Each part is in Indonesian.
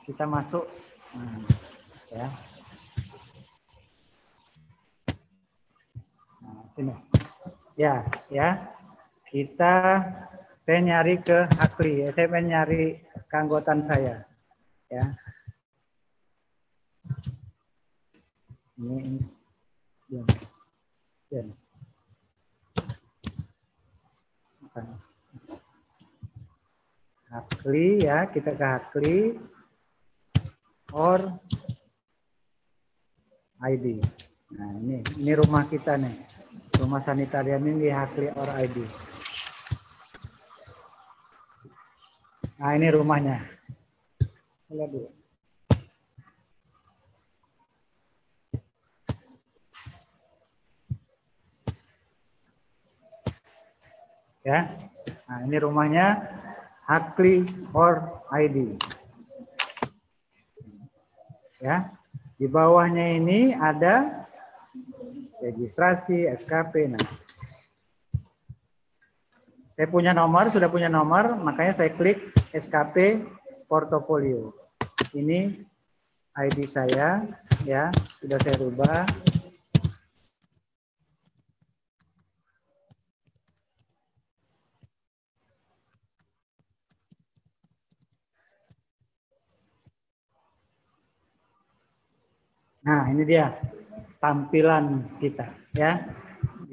kita masuk. Nah, ya. Nah, sini. Ya, ya. Saya nyari ke Hakli, ya. Saya pengen nyari keanggotaan saya, ya. Ini. Ya. Hakli, ya, kita ke Hakli or ID. Nah, ini rumah kita nih. Rumah sanitarian ini di Hakli or ID. Nah, ini rumahnya. Lihat dulu. Ya. Nah, ini rumahnya Hakli or ID. Ya. Di bawahnya ini ada registrasi, SKP. Nah, saya punya nomor, sudah punya nomor, makanya saya klik SKP portofolio. Ini ID saya, ya, sudah saya rubah. Nah, ini dia tampilan kita, ya.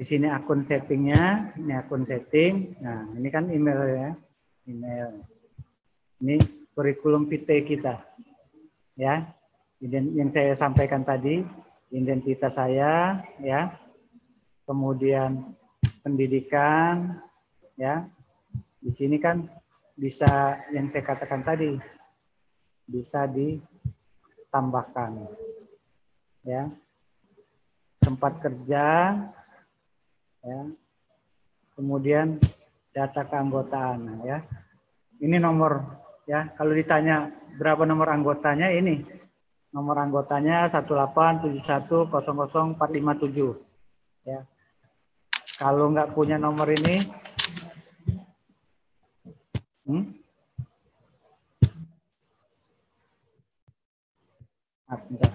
Di sini akun settingnya, ini akun setting. Nah, ini kan email ya, email. Ini kurikulum vitae kita, ya. Yang saya sampaikan tadi, identitas saya, ya. Kemudian pendidikan, ya. Di sini kan bisa yang saya katakan tadi, bisa ditambahkan, ya. Tempat kerja, ya. Kemudian data keanggotaan, ya. Ini nomor, ya. Kalau ditanya berapa nomor anggotanya, ini nomor anggotanya 187100457, ya. Kalau nggak punya nomor ini, bentar.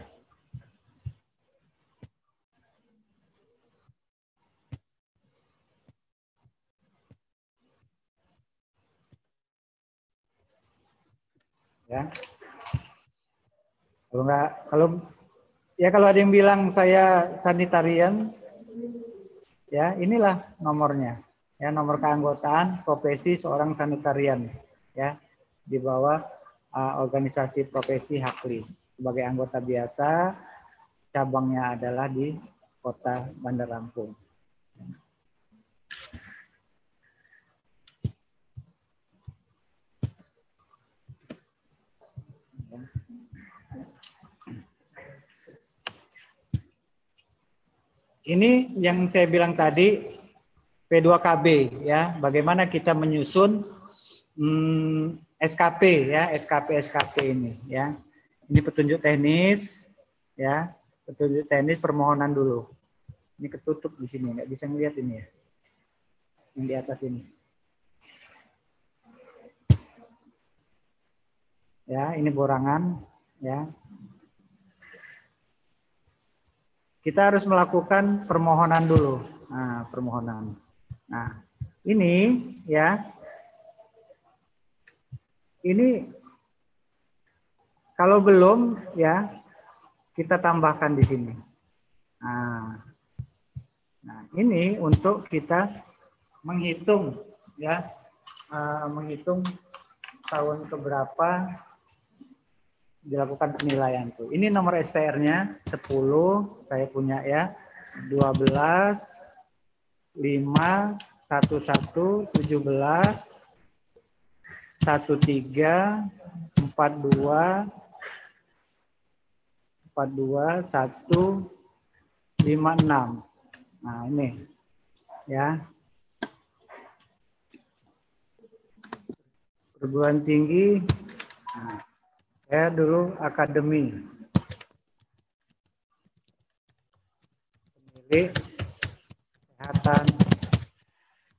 Ya. Kalau nggak, kalau ada yang bilang saya sanitarian, ya inilah nomornya, ya, nomor keanggotaan profesi seorang sanitarian, ya, di bawah organisasi profesi Hakli. Sebagai anggota biasa, cabangnya adalah di Kota Bandar Lampung. Ini yang saya bilang tadi, P2KB, ya, bagaimana kita menyusun SKP, ya, SKP ini, ya. Ini petunjuk teknis, ya, petunjuk teknis permohonan dulu. Ini ketutup di sini, nggak bisa ngeliat ini, ya, yang di atas ini. Ya, ini borangan, ya. Kita harus melakukan permohonan dulu. Nah, permohonan. Nah, ini, ya, ini kalau belum, ya, kita tambahkan di sini. Nah, ini untuk kita menghitung, ya, menghitung tahun keberapa dilakukan penilaian tuh. Ini nomor STR-nya 10, saya punya, ya, 12 5 11 17 13 42 1 56. Nah, ini, ya. Perguruan tinggi. Nah, saya dulu akademi. Pemilik kesehatan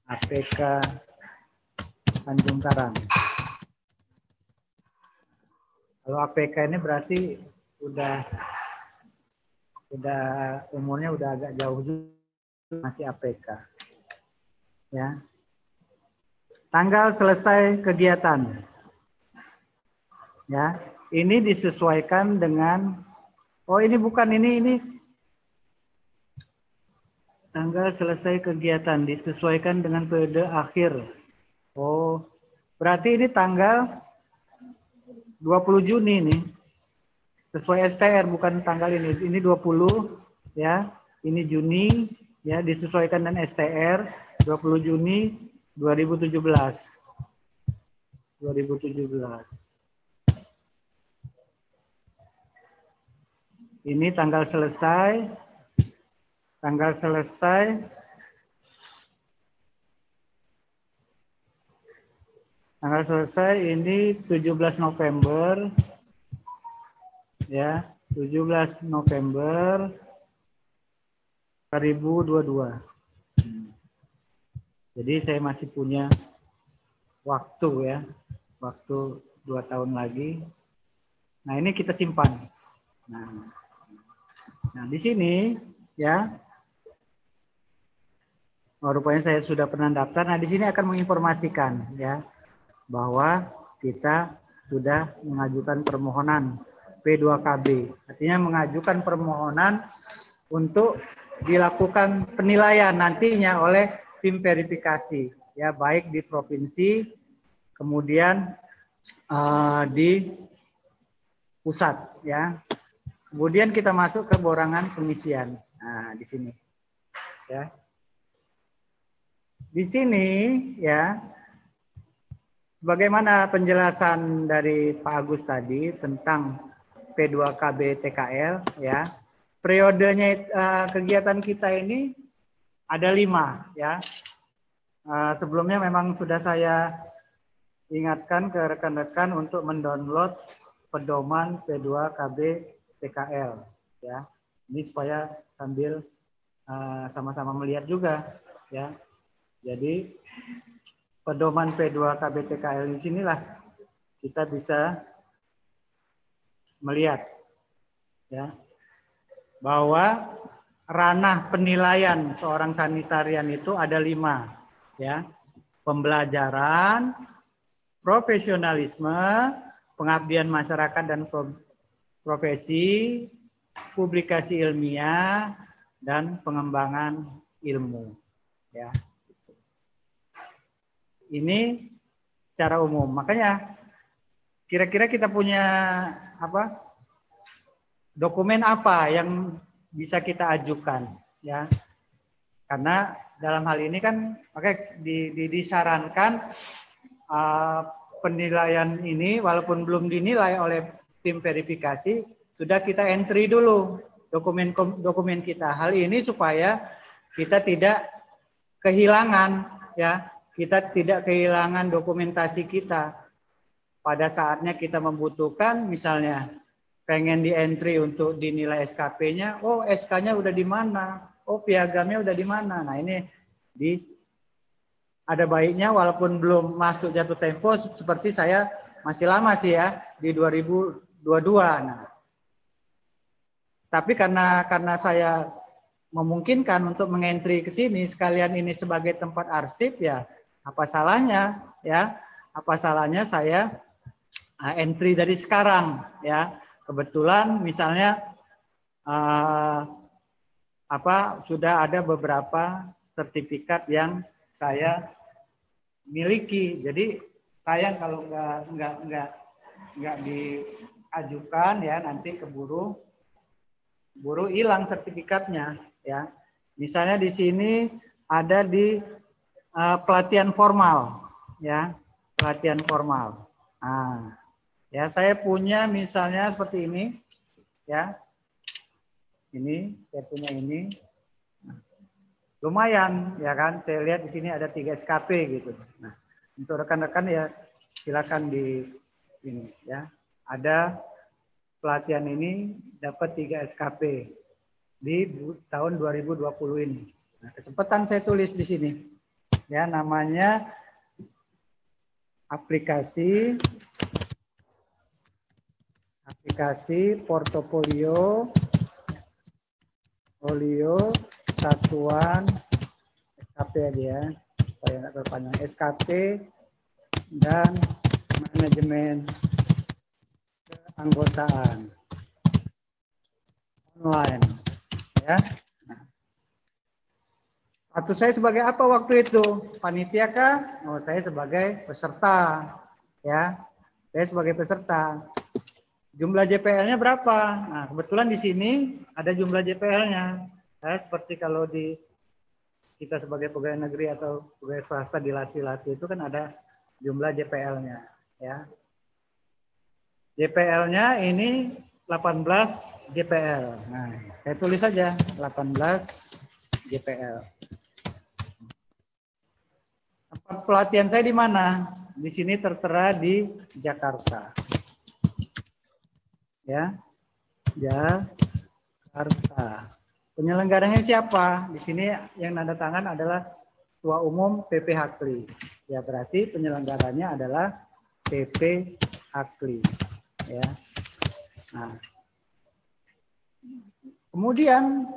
APK Tanjung Karang. Kalau APK ini berarti udah umurnya udah agak jauh juga, masih APK. Ya. Tanggal selesai kegiatan. Ya, ini disesuaikan dengan ini bukan ini tanggal selesai kegiatan disesuaikan dengan periode akhir. Oh, berarti ini tanggal 20 Juni nih. Sesuai STR bukan tanggal ini. Ini 20 ya. Ini Juni ya, disesuaikan dengan STR 20 Juni 2017. 2017. Ini tanggal selesai. Tanggal selesai. Tanggal selesai ini 17 November. Ya, 17 November 2022. Jadi saya masih punya waktu ya. Waktu 2 tahun lagi. Nah, ini kita simpan. Nah, di sini ya. Rupanya saya sudah pernah daftar. Nah, di sini akan menginformasikan ya bahwa kita sudah mengajukan permohonan P2KB. Artinya mengajukan permohonan untuk dilakukan penilaian nantinya oleh tim verifikasi ya, baik di provinsi kemudian di pusat ya. Kemudian kita masuk ke borangan pengisian. Nah, di sini. Ya. Di sini ya, bagaimana penjelasan dari Pak Agus tadi tentang P2KB TKL ya. Periodenya kegiatan kita ini ada 5 ya. Sebelumnya memang sudah saya ingatkan ke rekan-rekan untuk mendownload pedoman P2KB TKL ya. Ini supaya sambil sama-sama melihat juga ya. Jadi pedoman P2KB TKL di sinilah kita bisa melihat ya bahwa ranah penilaian seorang sanitarian itu ada 5 ya. Pembelajaran, profesionalisme, pengabdian masyarakat dan profesi, publikasi ilmiah, dan pengembangan ilmu. Ya. Ini secara umum. Makanya kira-kira kita punya apa? Dokumen apa yang bisa kita ajukan, ya? Karena dalam hal ini kan, disarankan penilaian ini walaupun belum dinilai oleh tim verifikasi, sudah kita entry dulu dokumen kita. Hal ini supaya kita tidak kehilangan, ya, kita tidak kehilangan dokumentasi kita pada saatnya kita membutuhkan, misalnya pengen di entry untuk dinilai SKP-nya, oh SK-nya udah di mana, oh piagamnya udah di mana. Nah ini ada baiknya walaupun belum masuk jatuh tempo, seperti saya masih lama sih ya, di 2022. Nah, tapi karena saya memungkinkan untuk mengentry ke sini, sekalian ini sebagai tempat arsip ya, apa salahnya ya, apa salahnya saya entry dari sekarang ya. Kebetulan misalnya sudah ada beberapa sertifikat yang saya miliki. Jadi sayang kalau nggak diajukan ya, nanti keburu hilang sertifikatnya ya. Misalnya di sini ada di pelatihan formal ya, pelatihan formal. Nah, ya, saya punya misalnya seperti ini, ya. Ini, saya punya ini. Lumayan, ya kan? Saya lihat di sini ada 3 SKP gitu. Nah, untuk rekan-rekan ya silakan di ini, ya. Ada pelatihan ini dapat 3 SKP di tahun 2020 ini. Nah, kesempatan saya tulis di sini, ya, namanya aplikasi Kasih portofolio, satuan, SKP aja ya, supaya nggak terpanjang, SKP dan manajemen keanggotaan online, ya. Status saya sebagai apa waktu itu? Panitia kah? Oh, saya sebagai peserta, ya. Saya sebagai peserta. Jumlah JPL-nya berapa? Nah, kebetulan di sini ada jumlah JPL-nya. Seperti kalau di kita sebagai pegawai negeri atau pegawai swasta dilatih-latih itu kan ada jumlah JPL-nya, ya. JPL-nya ini 18 JPL. Nah, saya tulis saja 18 JPL. Tempat pelatihan saya di mana? Di sini tertera di Jakarta. Ya, Jakarta. Penyelenggaranya siapa? Di sini yang nanda tangan adalah Ketua Umum PP Hakli. Ya, berarti penyelenggaranya adalah PP Hakli. Ya. Nah, kemudian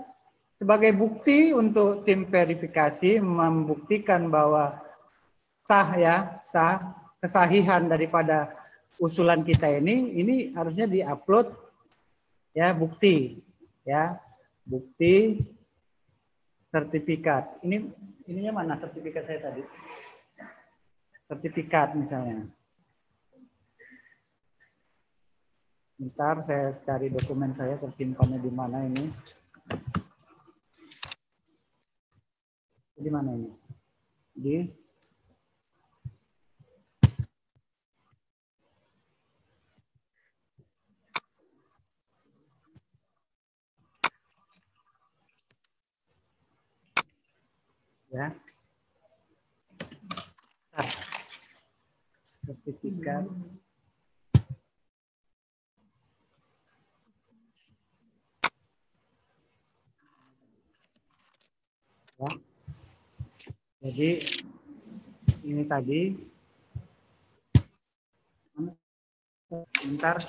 sebagai bukti untuk tim verifikasi membuktikan bahwa sah kesahihan daripada usulan kita ini harusnya diupload ya bukti sertifikat. Ininya mana sertifikat saya tadi? Sertifikat misalnya. Bentar saya cari dokumen saya tersimpannya di mana ini. Di mana ini? Di ya. Sertifikat. Ya. Jadi ini tadi. Bentar.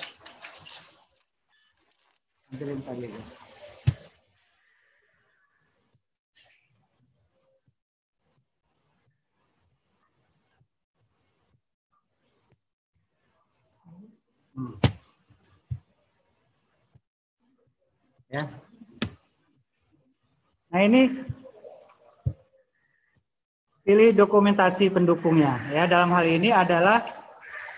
Ambilin tadi. Ya. Nah ini pilih dokumentasi pendukungnya. Ya, dalam hal ini adalah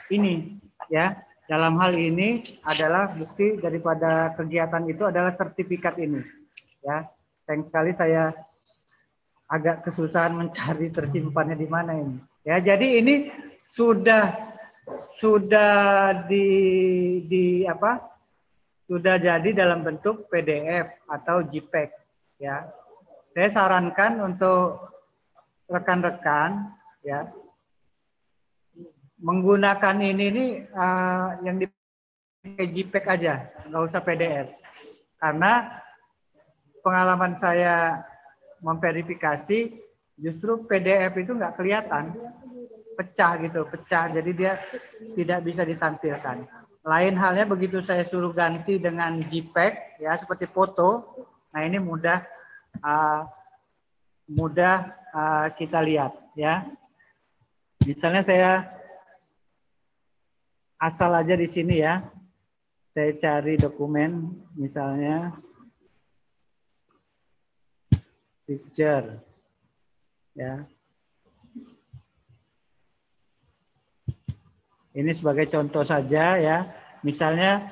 ini. Ya, dalam hal ini adalah bukti daripada kegiatan itu adalah sertifikat ini. Ya, sayang sekali saya agak kesusahan mencari tersimpannya di mana ini. Ya, jadi ini sudah sudah jadi dalam bentuk PDF atau JPEG. Ya, saya sarankan untuk rekan-rekan ya menggunakan ini yang di JPEG aja, nggak usah PDF. Karena pengalaman saya memverifikasi justru PDF itu nggak kelihatan, pecah gitu, pecah. Jadi dia tidak bisa ditampilkan. Lain halnya begitu saya suruh ganti dengan JPEG ya seperti foto. Nah ini mudah kita lihat ya. Misalnya saya asal aja di sini ya. Saya cari dokumen misalnya picture ya. Ini sebagai contoh saja ya. Misalnya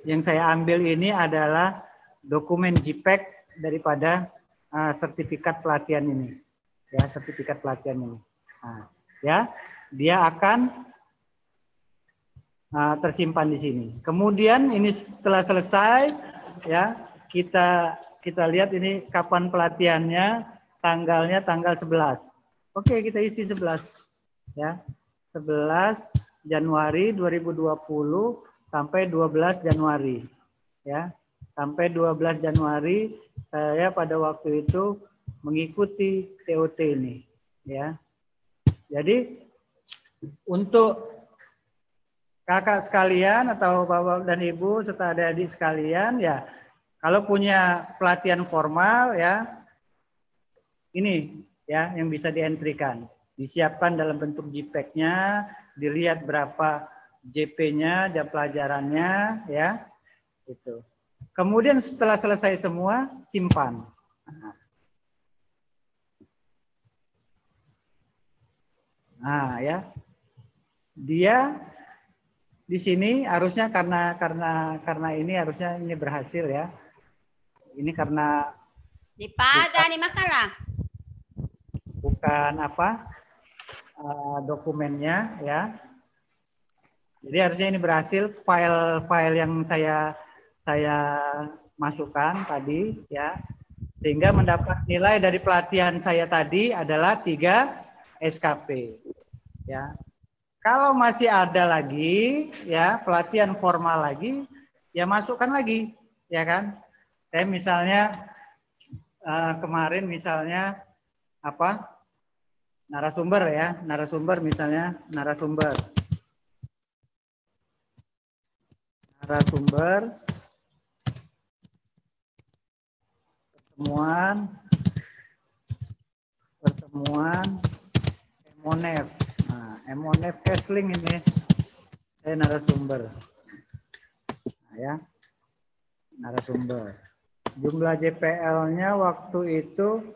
yang saya ambil ini adalah dokumen JPEG daripada sertifikat pelatihan ini. Ya, sertifikat pelatihan ini. Nah, ya, dia akan tersimpan di sini. Kemudian ini setelah selesai ya, kita lihat ini kapan pelatihannya, tanggalnya tanggal 11. Oke, kita isi 11 ya. 11 Januari 2020 sampai 12 Januari. Ya. Sampai 12 Januari saya pada waktu itu mengikuti TOT ini, ya. Jadi untuk kakak sekalian atau bapak dan ibu serta adik-adik sekalian ya, kalau punya pelatihan formal ya, ini ya yang bisa dientrikan, disiapkan dalam bentuk JPEG-nya, dilihat berapa JP-nya, jam pelajarannya ya, itu. Kemudian setelah selesai semua, simpan. Nah ya, dia di sini harusnya karena ini harusnya ini berhasil ya. Ini karena Di pada di makalah. Bukan apa dokumennya ya. Jadi harusnya ini berhasil, file-file yang saya masukkan tadi ya, sehingga mendapat nilai dari pelatihan saya tadi adalah 3 SKP ya. Kalau masih ada lagi ya pelatihan formal lagi, ya masukkan lagi ya kan. Saya misalnya kemarin misalnya apa narasumber ya, narasumber misalnya narasumber pertemuan Emonef. Nah, Emonef Kesling ini saya narasumber. Nah, ya. Narasumber. Jumlah JPL-nya waktu itu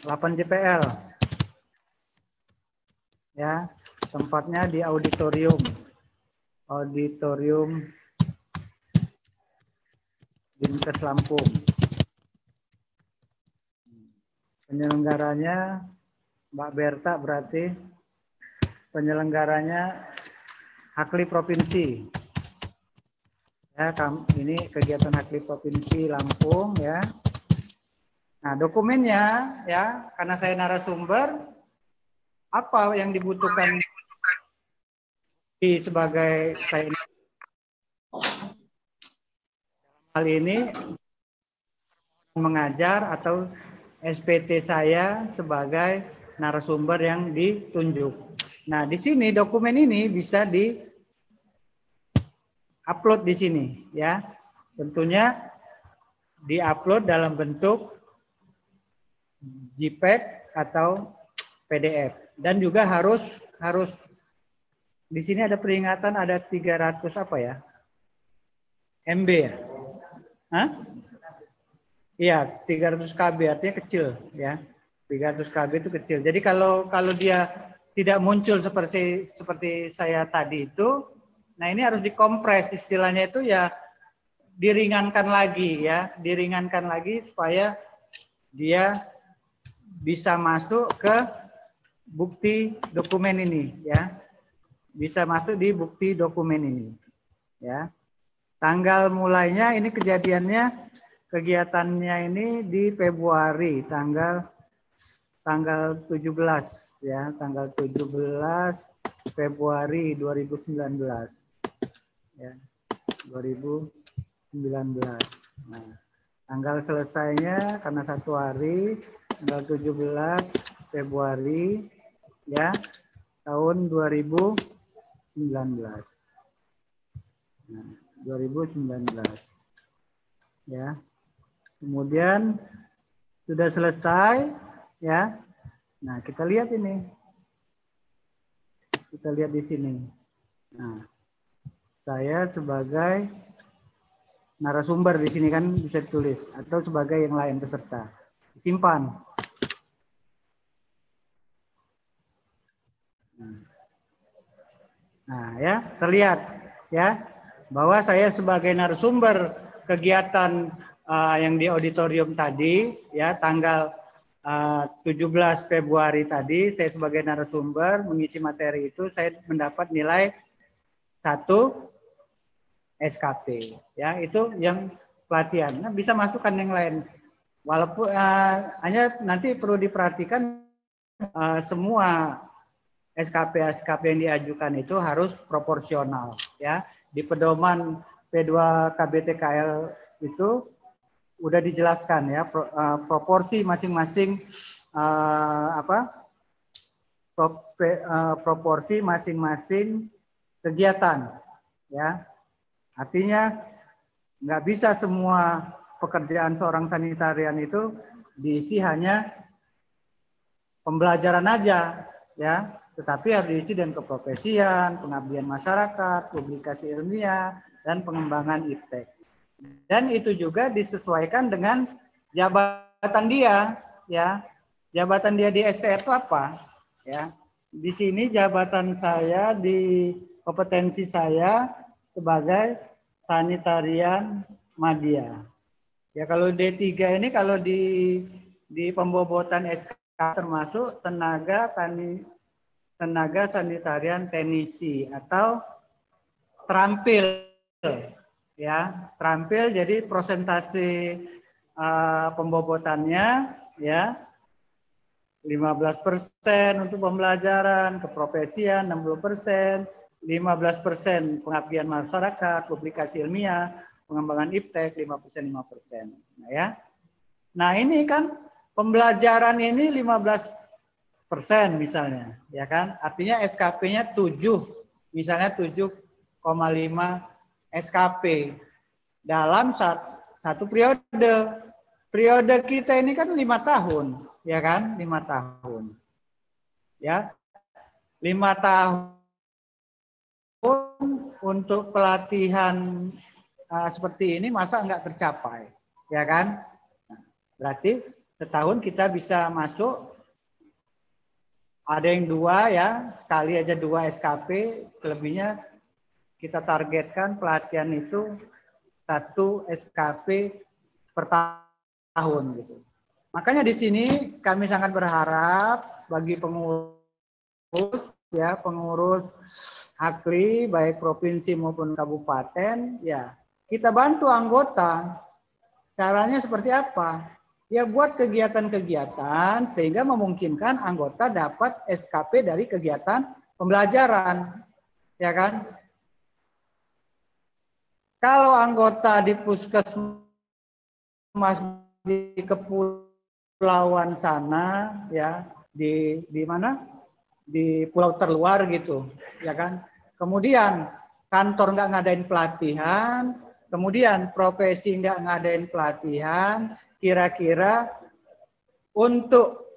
8 JPL. Ya, tempatnya di auditorium. Auditorium Dinkes Lampung. Penyelenggaranya Mbak Berta berarti penyelenggaranya Hakli Provinsi. Ya, ini kegiatan Hakli Provinsi Lampung ya. Nah, dokumennya ya, karena saya narasumber, apa yang dibutuhkan sebagai saya hal ini mengajar atau SPT saya sebagai narasumber yang ditunjuk. Nah, di sini dokumen ini bisa di-upload di sini ya. Tentunya di-upload dalam bentuk JPEG atau PDF dan juga harus di sini ada peringatan ada 300 apa ya? MB ya? Hah? Iya, 300 KB artinya kecil ya. 300 KB itu kecil. Jadi kalau dia tidak muncul seperti saya tadi itu, nah ini harus dikompres istilahnya itu ya, diringankan lagi ya, diringankan lagi supaya dia bisa masuk ke bukti dokumen ini ya. Bisa masuk di bukti dokumen ini ya. Tanggal mulainya ini kegiatannya ini di Februari tanggal 17 ya, tanggal 17 Februari 2019 ya, 2019. Nah, tanggal selesainya karena 1 hari tanggal 17 Februari ya tahun 2019. Nah, 2019 ya. Kemudian sudah selesai ya. Nah, kita lihat ini. Kita lihat di sini. Nah, saya sebagai narasumber di sini kan bisa ditulis atau sebagai yang lain peserta. Simpan. Nah, ya, terlihat ya bahwa saya sebagai narasumber kegiatan yang di auditorium tadi ya tanggal 17 Februari tadi saya sebagai narasumber mengisi materi itu saya mendapat nilai 1 SKP ya itu yang pelatihan. Nah, bisa masukkan yang lain walaupun hanya nanti perlu diperhatikan semua SKP yang diajukan itu harus proporsional ya. Di pedoman P2 KBTKL itu udah dijelaskan ya proporsi masing-masing proporsi masing-masing kegiatan, ya. Artinya nggak bisa semua pekerjaan seorang sanitarian itu diisi hanya pembelajaran aja, ya. Tetapi harus diisi dengan keprofesian, pengabdian masyarakat, publikasi ilmiah, dan pengembangan iptek. Dan itu juga disesuaikan dengan jabatan dia, ya. Jabatan dia di STR itu apa? Ya. Di sini jabatan saya di kompetensi saya sebagai sanitarian madya. Ya kalau D3 ini kalau di pembobotan SK termasuk tenaga sanitarian teknisi atau terampil, ya terampil. Jadi prosentase pembobotannya ya 15% untuk pembelajaran, keprofesian 60%, 15% pengabdian masyarakat, publikasi ilmiah, pengembangan iptek 5%. Nah, ya. Nah, ini kan pembelajaran ini 15% misalnya, ya kan? Artinya SKP-nya 7, misalnya 7,5 SKP dalam satu periode. Periode kita ini kan 5 tahun, ya kan? 5 tahun. Ya. 5 tahun untuk pelatihan seperti ini masa enggak tercapai, ya kan? Berarti setahun kita bisa masuk, ada yang 2 ya, sekali aja 2 SKP, selebihnya kita targetkan pelatihan itu 1 SKP per tahun gitu. Makanya di sini kami sangat berharap bagi pengurus ya, pengurus Hakli baik provinsi maupun kabupaten ya, kita bantu anggota. Caranya seperti apa? Ya buat kegiatan-kegiatan sehingga memungkinkan anggota dapat SKP dari kegiatan pembelajaran. Ya kan? Kalau anggota di puskesmas di kepulauan sana ya, di mana? Di pulau terluar gitu, ya kan? Kemudian kantor nggak ngadain pelatihan, kemudian profesi nggak ngadain pelatihan, kira-kira untuk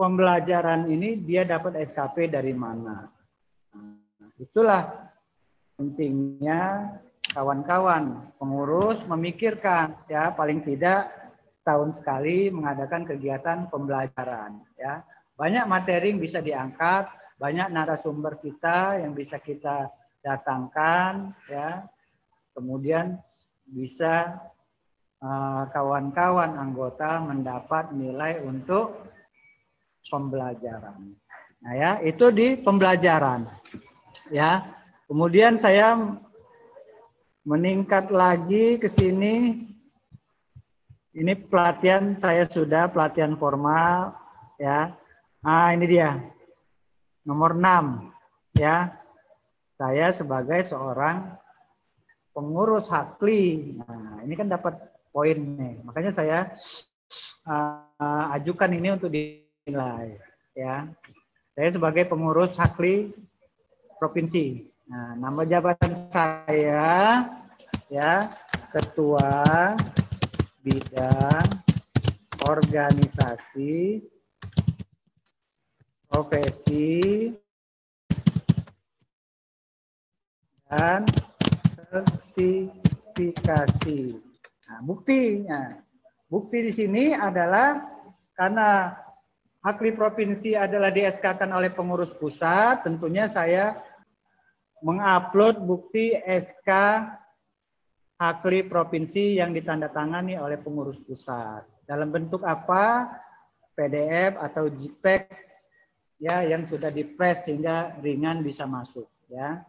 pembelajaran ini dia dapat SKP dari mana? Nah, itulah pentingnya kawan-kawan pengurus memikirkan ya, paling tidak tahun sekali mengadakan kegiatan pembelajaran ya. Banyak materi yang bisa diangkat, banyak narasumber kita yang bisa kita datangkan ya. Kemudian bisa kawan-kawan anggota mendapat nilai untuk pembelajaran. Nah ya, itu di pembelajaran. Ya. Kemudian saya meningkat lagi ke sini. Ini pelatihan saya sudah pelatihan formal ya. Nah, ini dia. Nomor 6 ya. Saya sebagai seorang pengurus Hakli. Nah, ini kan dapat poin nih. Makanya saya ajukan ini untuk dinilai ya. Saya sebagai pengurus Hakli provinsi. Nah, nama jabatan saya ya Ketua Bidang Organisasi Profesi dan sertifikasi. Nah, bukti di sini adalah karena Hakli provinsi adalah di-SK-kan oleh pengurus pusat, tentunya saya mengupload bukti SK Hakli provinsi yang ditandatangani oleh pengurus pusat. Dalam bentuk apa? PDF atau JPEG ya, yang sudah di-press sehingga ringan bisa masuk ya.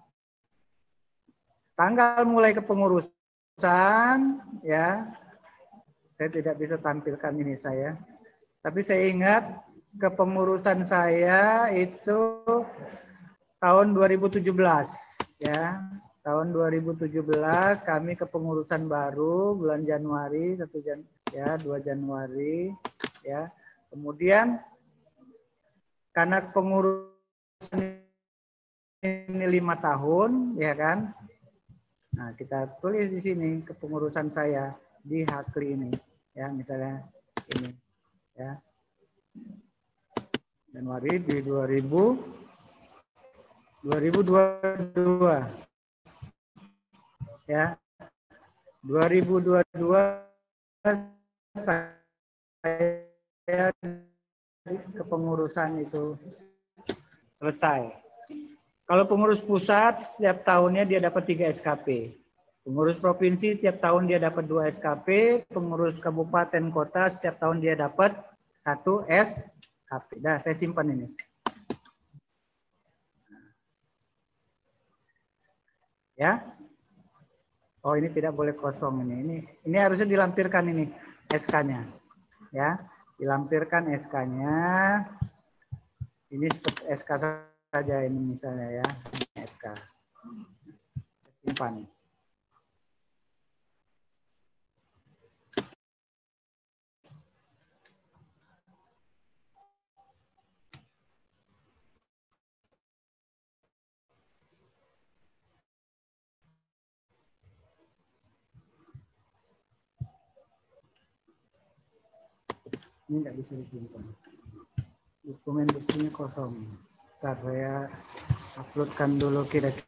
Tanggal mulai kepengurusan ya. Saya tidak bisa tampilkan ini saya. Tapi saya ingat kepengurusan saya itu tahun 2017 ya. Tahun 2017 kami kepengurusan baru bulan Januari 2 Januari ya. Kemudian karena pengurusan ini 5 tahun, ya kan? Nah, kita tulis di sini kepengurusan saya di Hakli ini, ya, misalnya ini, ya. Januari di 2022, ya. 2022 saya kepengurusan itu selesai. Kalau pengurus pusat setiap tahunnya dia dapat 3 SKP. Pengurus provinsi setiap tahun dia dapat 2 SKP. Pengurus kabupaten kota setiap tahun dia dapat 1 SKP. Dah, saya simpan ini. Ya. Oh, ini tidak boleh kosong ini. Ini harusnya dilampirkan ini SK-nya. Ya, dilampirkan SK-nya. Ini SK saja ini misalnya ya. Ini SK. Simpan. Ini nggak bisa disimpan. Dokumen buktinya kosong. Ntar saya uploadkan dulu kira-kira.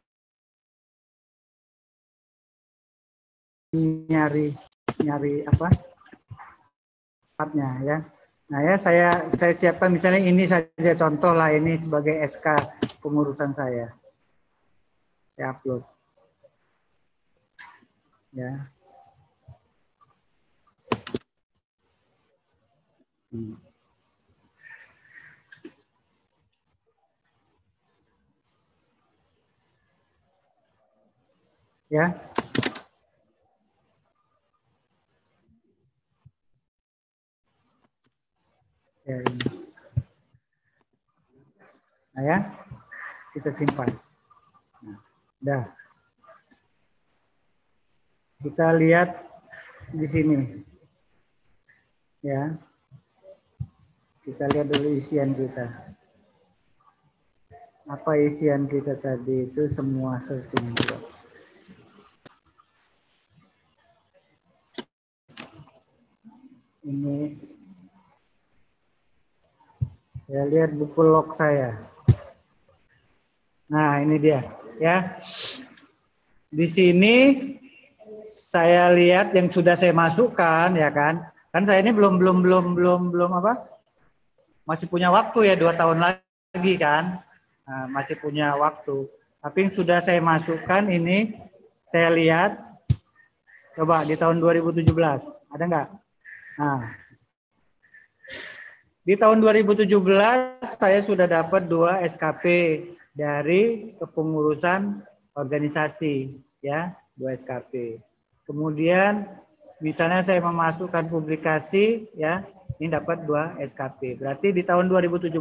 Nyari apa? Partnya ya. Nah ya saya siapkan misalnya ini saja contoh lah ini sebagai SK pengurusan saya. Saya upload. Ya. Ya. Ya ini. Nah ya, kita simpan. Nah, dah. Kita lihat di sini. Ya. Kita lihat dulu isian kita. Apa isian kita tadi itu semua sesimpel. Ini saya lihat buku log saya. Nah, ini dia ya. Di sini saya lihat yang sudah saya masukkan ya kan. Kan saya ini belum apa? Masih punya waktu ya 2 tahun lagi kan. Nah, masih punya waktu. Tapi yang sudah saya masukkan ini saya lihat coba di tahun 2017. Ada nggak? Nah, di tahun 2017 saya sudah dapat 2 SKP dari kepengurusan organisasi ya, 2 SKP. Kemudian misalnya saya memasukkan publikasi ya, ini dapat 2 SKP. Berarti di tahun 2017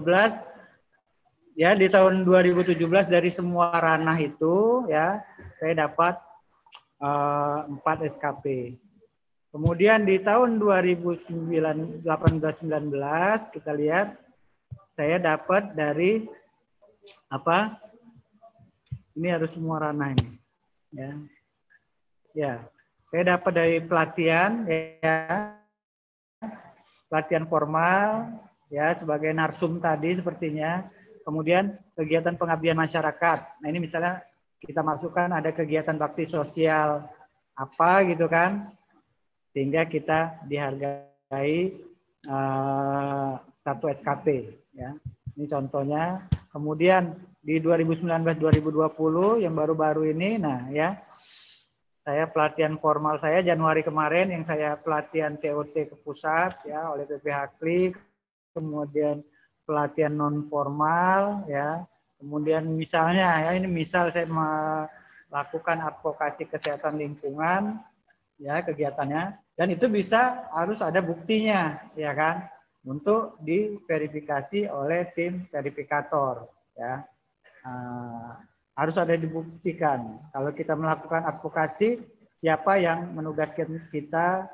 ya, di tahun 2017 dari semua ranah itu ya, saya dapat 4 SKP. Kemudian di tahun 2018-19 kita lihat saya dapat dari apa? Ini harus semua ranah ini. Ya. Ya. Saya dapat dari pelatihan ya. Pelatihan formal ya sebagai narsum tadi sepertinya. Kemudian kegiatan pengabdian masyarakat. Nah, ini misalnya kita masukkan ada kegiatan bakti sosial apa gitu kan. Sehingga kita dihargai 1 SKP ya. Ini contohnya. Kemudian di 2019-2020 yang baru-baru ini nah ya. Saya pelatihan formal saya Januari kemarin yang saya pelatihan TOT ke pusat ya oleh PPH Klik. Kemudian pelatihan non formal ya. Kemudian misalnya ya ini misal saya melakukan advokasi kesehatan lingkungan ya kegiatannya dan itu bisa harus ada buktinya ya kan untuk diverifikasi oleh tim verifikator ya. Harus ada dibuktikan kalau kita melakukan advokasi siapa yang menugaskan kita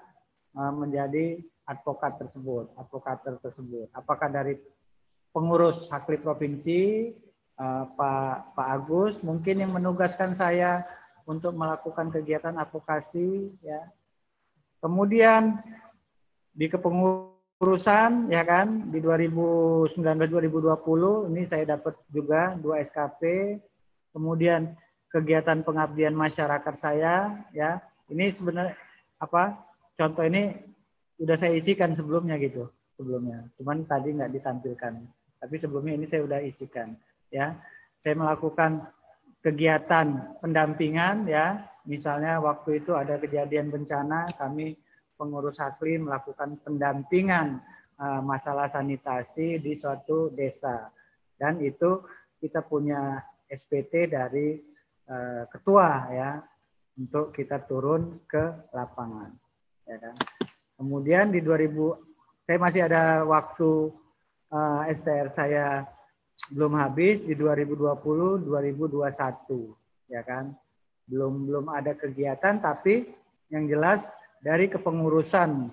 menjadi advokator tersebut apakah dari pengurus Hakli provinsi Pak Agus mungkin yang menugaskan saya untuk melakukan kegiatan advokasi, ya. Kemudian di kepengurusan, ya kan, di 2019-2020 ini saya dapat juga 2 SKP. Kemudian kegiatan pengabdian masyarakat saya, ya. Ini sebenarnya apa? Contoh ini udah saya isikan sebelumnya gitu, sebelumnya. Cuman tadi nggak ditampilkan. Tapi sebelumnya ini saya udah isikan, ya. Saya melakukan kegiatan pendampingan, ya. Misalnya waktu itu ada kejadian bencana, kami pengurus Haklim melakukan pendampingan masalah sanitasi di suatu desa. Dan itu kita punya SPT dari ketua, ya, untuk kita turun ke lapangan, ya kan. Kemudian di 2000 saya masih ada waktu STR saya belum habis di 2020-2021, ya kan. Belum ada kegiatan, tapi yang jelas dari kepengurusan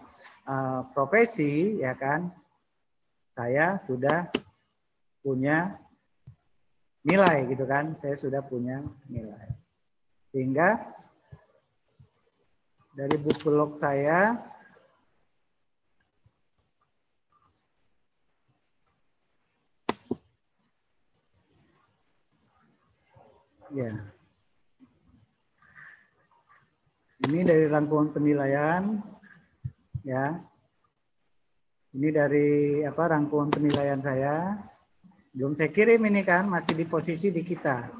profesi, ya kan, saya sudah punya nilai gitu kan, saya sudah punya nilai. Sehingga dari buku log saya ya. Ini dari rangkuman penilaian, ya. Ini dari apa, rangkuman penilaian saya. Belum saya kirim ini kan, masih di posisi di kita.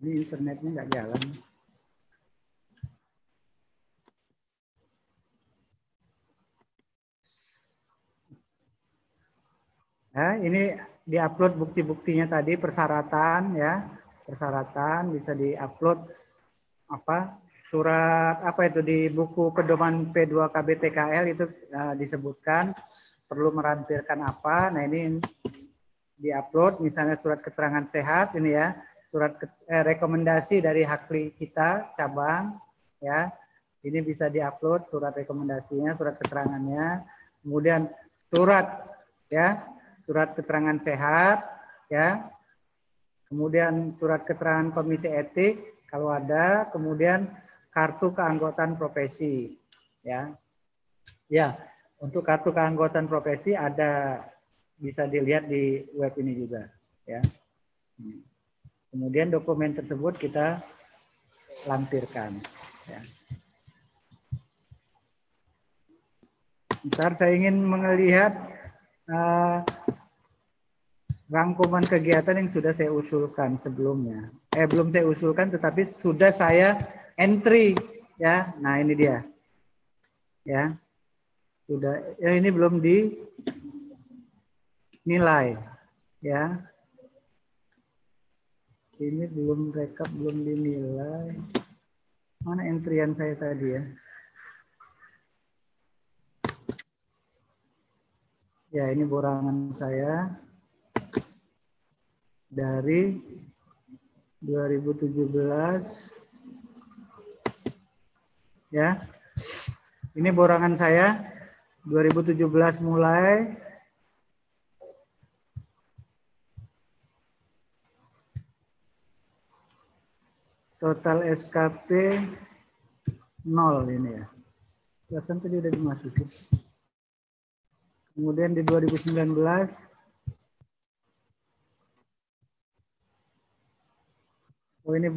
Ini internetnya nggak jalan. Ya, ini diupload bukti-buktinya tadi, persyaratan, ya. Persyaratan bisa diupload apa? Surat apa itu di buku pedoman P2 KBTKL itu disebutkan perlu melampirkan apa. Nah, ini diupload misalnya surat keterangan sehat ini, ya. Surat rekomendasi dari Hakli kita cabang, ya. Ini bisa diupload surat rekomendasinya, surat keterangannya. Kemudian surat, ya. Surat keterangan sehat, ya. Kemudian surat keterangan komisi etik kalau ada, kemudian kartu keanggotaan profesi, ya. Ya, untuk kartu keanggotaan profesi ada, bisa dilihat di web ini juga, ya. Kemudian dokumen tersebut kita lampirkan, ya. Ntar saya ingin melihat rangkuman kegiatan yang sudah saya usulkan sebelumnya. Belum saya usulkan, tetapi sudah saya entry, ya. Nah, ini dia, ya. Sudah, ya, ini belum dinilai, ya. Ini belum rekap, belum dinilai. Mana entryan saya tadi, ya? Ya, ini borangan saya dari 2017, ya. Ini borangan saya 2017 mulai total SKP 0 ini, ya. Perasaan tadi udah dimasukin. Kemudian di 2019 oh, ini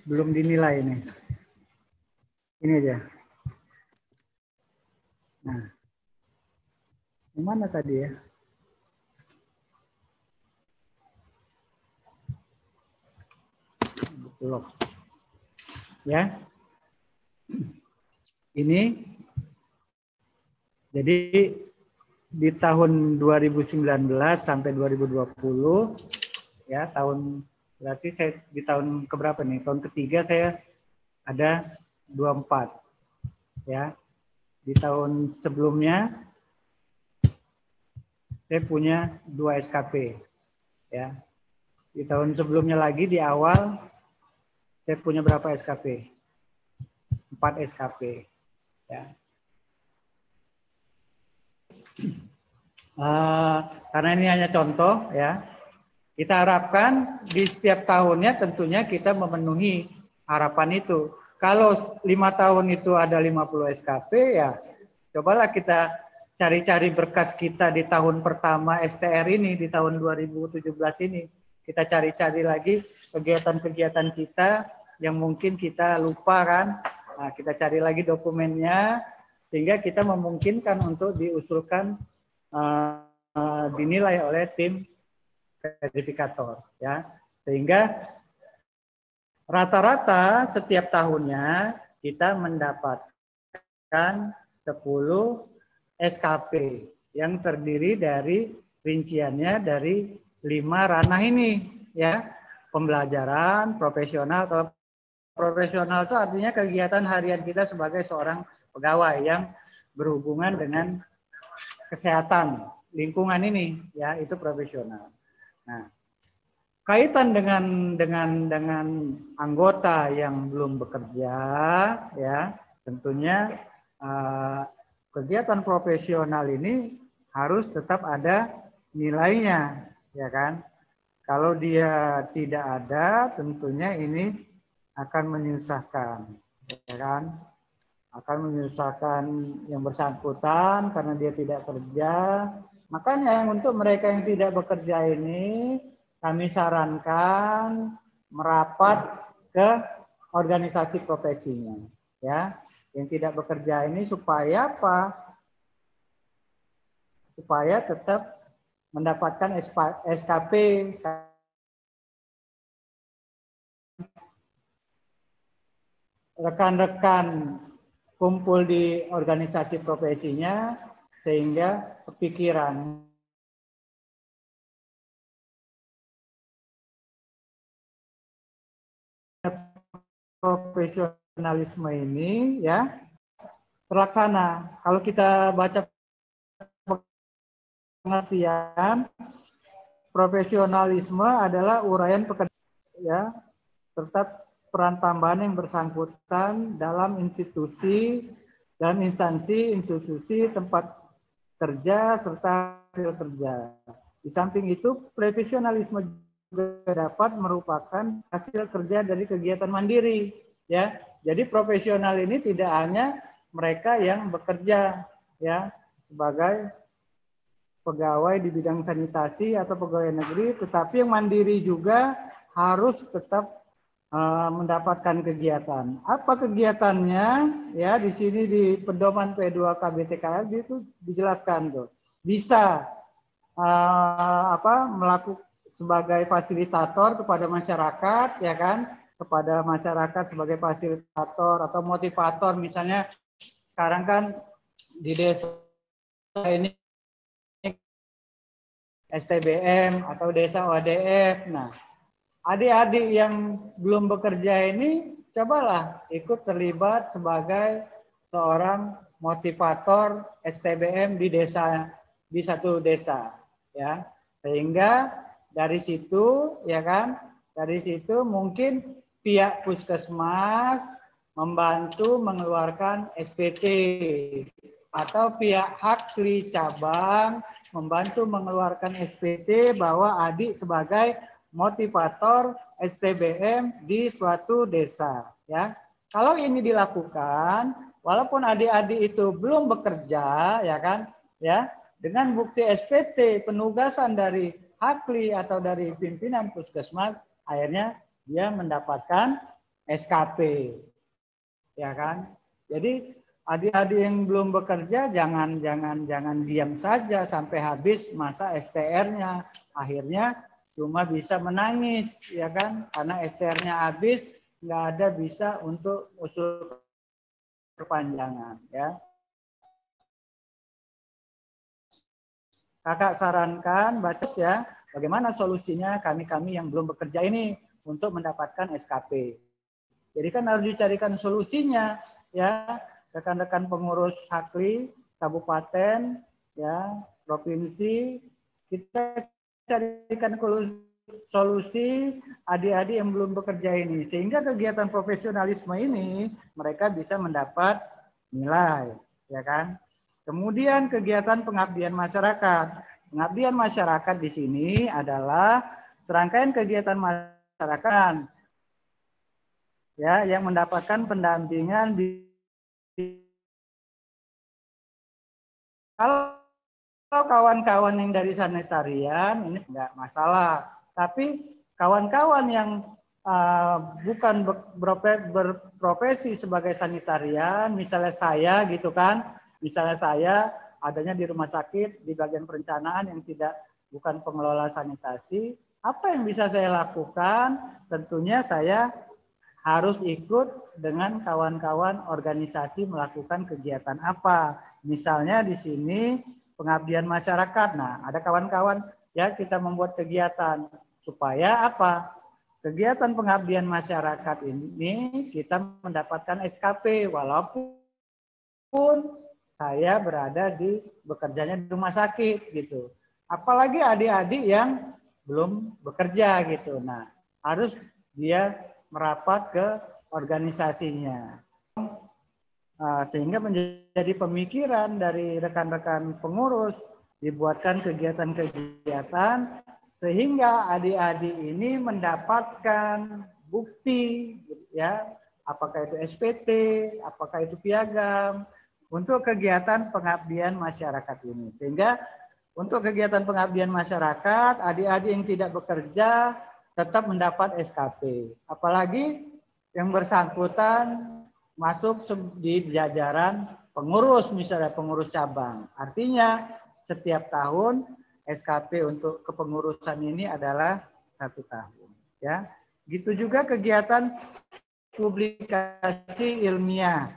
belum dinilai ini. Ini aja. Nah, mana tadi, ya? Blok. Ya. Ini jadi di tahun 2019 sampai 2020, ya, tahun berarti saya di tahun keberapa nih? Tahun ketiga saya ada 24, ya. Di tahun sebelumnya saya punya 2 SKP, ya. Di tahun sebelumnya lagi di awal saya punya berapa SKP? 4 SKP. Ya. Karena ini hanya contoh, ya. Kita harapkan di setiap tahunnya tentunya kita memenuhi harapan itu. Kalau 5 tahun itu ada 50 SKP, ya cobalah kita cari-cari berkas kita di tahun pertama STR ini, di tahun 2017 ini. Kita cari-cari lagi kegiatan-kegiatan kita yang mungkin kita lupa kan. Nah, kita cari lagi dokumennya, sehingga kita memungkinkan untuk diusulkan dinilai oleh tim verifikator, ya, sehingga rata-rata setiap tahunnya kita mendapatkan 10 SKP yang terdiri dari rinciannya dari 5 ranah ini, ya, pembelajaran, profesional. Kalau profesional itu artinya kegiatan harian kita sebagai seorang pegawai yang berhubungan dengan kesehatan lingkungan ini, ya, itu profesional. Nah, kaitan dengan anggota yang belum bekerja, ya, tentunya kegiatan profesional ini harus tetap ada nilainya, ya kan? Kalau dia tidak ada, tentunya ini akan menyusahkan, ya kan? Akan menyusahkan yang bersangkutan karena dia tidak kerja. Makanya untuk mereka yang tidak bekerja ini, kami sarankan merapat ke organisasi profesinya, ya. Yang tidak bekerja ini supaya apa? Supaya tetap mendapatkan SKP. Rekan-rekan kumpul di organisasi profesinya sehingga kepikiran profesionalisme ini, ya, terlaksana. Kalau kita baca pengertian, profesionalisme adalah uraian pekerjaan, ya, serta peran tambahan yang bersangkutan dalam institusi dan instansi institusi tempat kerja serta hasil kerja. Di samping itu, profesionalisme juga dapat merupakan hasil kerja dari kegiatan mandiri, ya. Jadi profesional ini tidak hanya mereka yang bekerja, ya, sebagai pegawai di bidang sanitasi atau pegawai negeri, tetapi yang mandiri juga harus tetap mendapatkan kegiatan. Apa kegiatannya? Ya, di sini di pedoman P2 KBTKL itu dijelaskan tuh. Bisa melakukan sebagai fasilitator kepada masyarakat, ya kan? Kepada masyarakat sebagai fasilitator atau motivator, misalnya sekarang kan di desa ini STBM atau desa ODF. Nah, adik-adik yang belum bekerja ini cobalah ikut terlibat sebagai seorang motivator STBM di desa, di satu desa, ya. Sehingga dari situ, ya kan, dari situ mungkin pihak puskesmas membantu mengeluarkan SPT atau pihak Hakli cabang membantu mengeluarkan SPT bahwa adik sebagai motivator STBM di suatu desa, ya. Kalau ini dilakukan, walaupun adik-adik itu belum bekerja, ya kan, ya, dengan bukti SPT penugasan dari Hakli atau dari pimpinan puskesmas, akhirnya dia mendapatkan SKP, ya kan. Jadi adik-adik yang belum bekerja jangan diam saja sampai habis masa STR-nya, akhirnya cuma bisa menangis, ya kan, karena STR-nya habis, nggak ada bisa untuk usul perpanjangan, ya. Kakak sarankan baca ya, bagaimana solusinya kami yang belum bekerja ini untuk mendapatkan SKP. Jadi kan harus dicarikan solusinya, ya, rekan-rekan pengurus Hakli, kabupaten, ya, provinsi, kita carikan solusi adik-adik yang belum bekerja ini, sehingga kegiatan profesionalisme ini mereka bisa mendapat nilai, ya kan? Kemudian kegiatan pengabdian masyarakat. Pengabdian masyarakat di sini adalah serangkaian kegiatan masyarakat ya yang mendapatkan pendampingan di kalau kawan-kawan yang dari sanitarian ini enggak masalah, tapi kawan-kawan yang bukan berprofesi sebagai sanitarian, misalnya saya gitu kan, misalnya saya adanya di rumah sakit di bagian perencanaan yang bukan pengelola sanitasi, apa yang bisa saya lakukan? Tentunya saya harus ikut dengan kawan-kawan organisasi melakukan kegiatan apa. Misalnya di sini pengabdian masyarakat. Nah, ada kawan-kawan ya kita membuat kegiatan supaya apa? Kegiatan pengabdian masyarakat ini kita mendapatkan SKP walaupun saya berada bekerjanya di rumah sakit gitu. Apalagi adik-adik yang belum bekerja gitu. Nah, harus dia merapat ke organisasinya. Sehingga menjadi pemikiran dari rekan-rekan pengurus dibuatkan kegiatan-kegiatan sehingga adik-adik ini mendapatkan bukti ya, apakah itu SPT, apakah itu piagam untuk kegiatan pengabdian masyarakat ini. Sehingga untuk kegiatan pengabdian masyarakat, adik-adik yang tidak bekerja tetap mendapat SKP. Apalagi yang bersangkutan masuk di jajaran pengurus, misalnya pengurus cabang. Artinya setiap tahun SKP untuk kepengurusan ini adalah 1 tahun. Ya, gitu juga kegiatan publikasi ilmiah.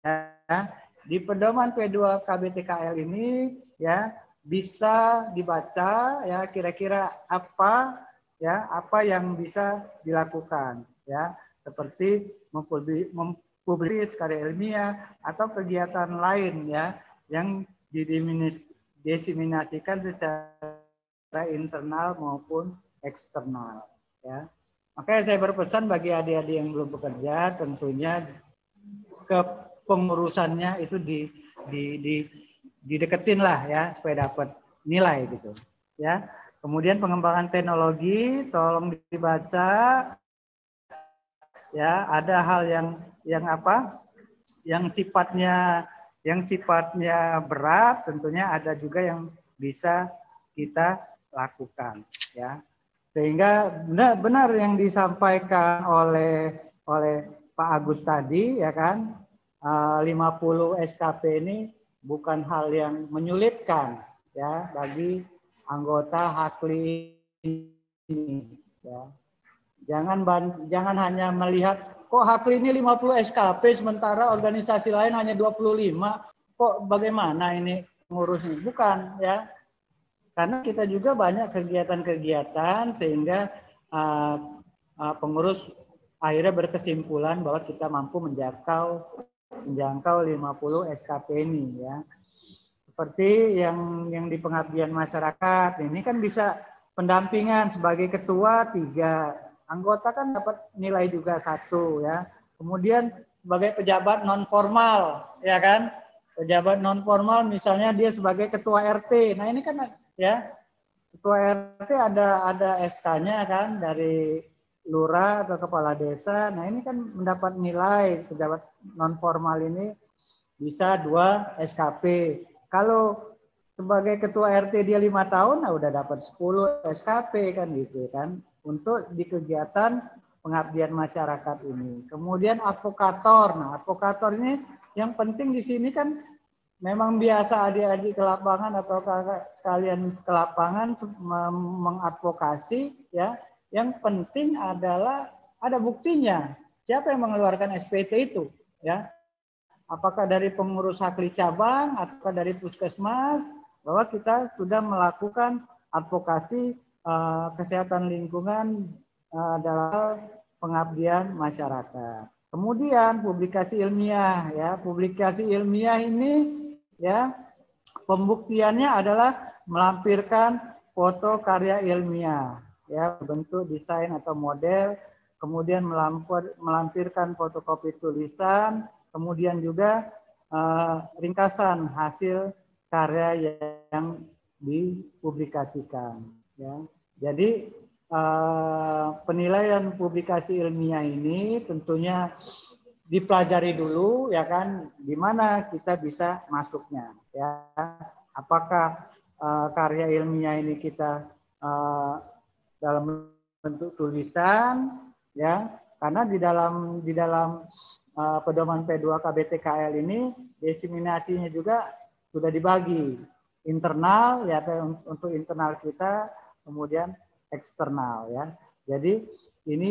Ya, di pedoman P2 KBTKL ini ya bisa dibaca ya kira-kira apa yang bisa dilakukan ya seperti mempublis karya ilmiah atau kegiatan lain ya yang didiseminasikan secara internal maupun eksternal ya. Makanya saya berpesan bagi adik-adik yang belum bekerja tentunya kepengurusannya itu dideketin lah ya supaya dapat nilai gitu ya. Kemudian pengembangan teknologi tolong dibaca ya, ada hal yang sifatnya berat, tentunya ada juga yang bisa kita lakukan ya. Sehingga benar yang disampaikan oleh Pak Agus tadi ya kan, 50 SKP ini bukan hal yang menyulitkan ya bagi anggota Hakli ini ya. Jangan hanya melihat kok Hakli ini 50 SKP sementara organisasi lain hanya 25. Kok bagaimana ini ngurusnya? Bukan ya. Karena kita juga banyak kegiatan-kegiatan sehingga pengurus akhirnya berkesimpulan bahwa kita mampu menjangkau 50 SKP ini ya. Seperti yang di pengabdian masyarakat ini kan bisa pendampingan sebagai ketua 3. Anggota kan dapat nilai juga 1 ya. Kemudian sebagai pejabat non formal ya kan. Pejabat non formal misalnya dia sebagai ketua RT. Nah, ini kan ya ketua RT ada SK-nya kan dari lurah atau kepala desa. Nah, ini kan mendapat nilai pejabat non formal ini bisa 2 SKP. Kalau sebagai ketua RT dia 5 tahun, nah udah dapat 10 SKP kan gitu kan. Untuk di kegiatan pengabdian masyarakat ini. Kemudian advokator. Nah, advokator ini yang penting di sini kan memang biasa adik-adik ke lapangan atau sekalian ke lapangan mengadvokasi ya. Yang penting adalah ada buktinya. Siapa yang mengeluarkan SPT itu ya? Apakah dari pengurus Hakli cabang atau dari puskesmas bahwa kita sudah melakukan advokasi kesehatan lingkungan dalam pengabdian masyarakat. Kemudian publikasi ilmiah ya, publikasi ilmiah ini ya pembuktiannya adalah melampirkan foto karya ilmiah ya bentuk desain atau model, kemudian melampirkan fotokopi tulisan, kemudian juga ringkasan hasil karya yang dipublikasikan. Ya. Jadi penilaian publikasi ilmiah ini tentunya dipelajari dulu, ya kan, di mana kita bisa masuknya, ya. Apakah karya ilmiah ini kita dalam bentuk tulisan, ya, karena di dalam pedoman P2 KBTKL ini diseminasinya juga sudah dibagi internal, ya, untuk internal kita, kemudian eksternal, ya. Jadi ini